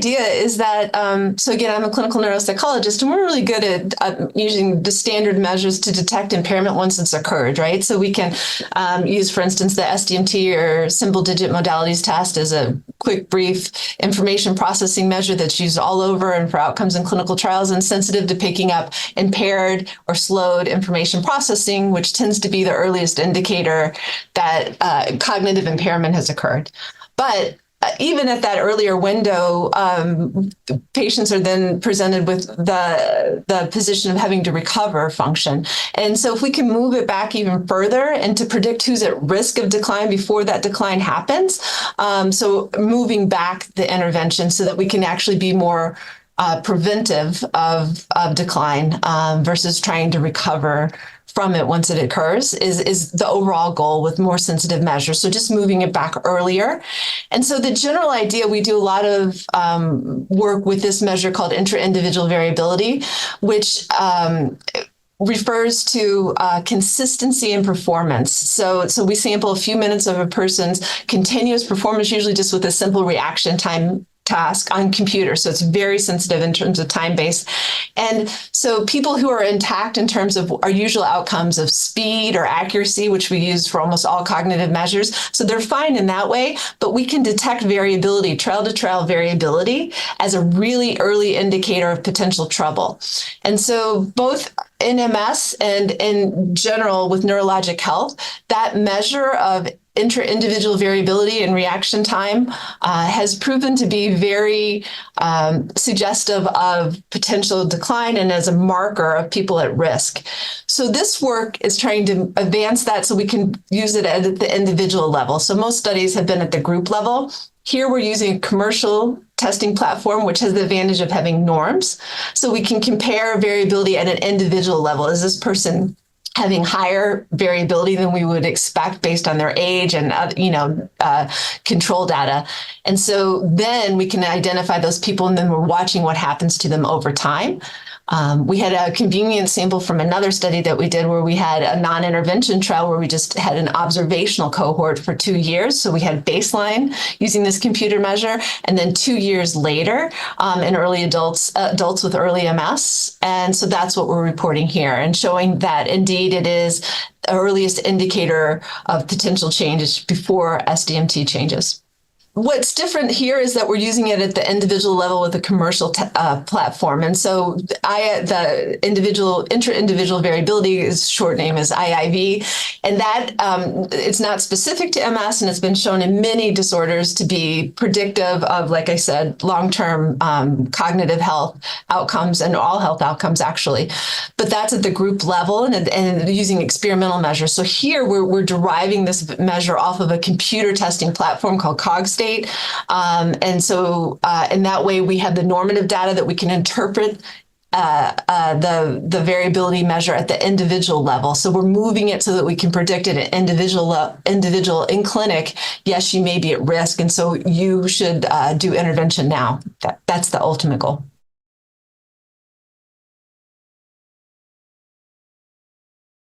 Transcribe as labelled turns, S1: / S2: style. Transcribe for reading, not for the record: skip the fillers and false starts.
S1: idea is that, so again, I'm a clinical neuropsychologist, and we're really good at using the standard measures to detect impairment once it's occurred, right? So we can use, for instance, the SDMT or symbol digit modalities test as a quick, brief information processing measure that's used all over and for outcomes in clinical trials and sensitive to picking up impaired or slowed information processing, which tends to be the earliest indicator that cognitive impairment has occurred. But even at that earlier window, patients are then presented with the position of having to recover function. And so if we can move it back even further and to predict who's at risk of decline before that decline happens, so moving back the intervention so that we can actually be more preventive of decline versus trying to recover from it once it occurs is the overall goal with more sensitive measures. So just moving it back earlier. And so the general idea, we do a lot of work with this measure called intra-individual variability, which refers to consistency in performance. So we sample a few minutes of a person's continuous performance, usually just with a simple reaction time task on computer. So it's very sensitive in terms of time-based. And so people who are intact in terms of our usual outcomes of speed or accuracy, which we use for almost all cognitive measures. So they're fine in that way, but we can detect variability, trial-to-trial variability as a really early indicator of potential trouble. And so both in MS and in general with neurologic health, that measure of intra-individual variability and reaction time has proven to be very suggestive of potential decline and as a marker of people at risk. So this work is trying to advance that so we can use it at the individual level. So most studies have been at the group level. Here we're using a commercial testing platform, which has the advantage of having norms. So we can compare variability at an individual level. Is this person having higher variability than we would expect based on their age and control data? And so then we can identify those people, and then we're watching what happens to them over time. We had a convenience sample from another study that we did where we had a non-intervention trial where we just had an observational cohort for 2 years. So we had baseline using this computer measure, and then 2 years later in early adults with early MS. And so that's what we're reporting here and showing that indeed it is the earliest indicator of potential changes before SDMT changes. What's different here is that we're using it at the individual level with a commercial platform. And so the intra-individual variability, is short name is IIV, and that it's not specific to MS, and it's been shown in many disorders to be predictive of, like I said, long-term cognitive health outcomes and all health outcomes actually. But that's at the group level and using experimental measures. So here we're deriving this measure off of a computer testing platform called Cogstate. And so in that way, we have the normative data that we can interpret the variability measure at the individual level. So we're moving it so that we can predict it at individual in clinic. Yes, you may be at risk, and so you should do intervention now. That's the ultimate goal.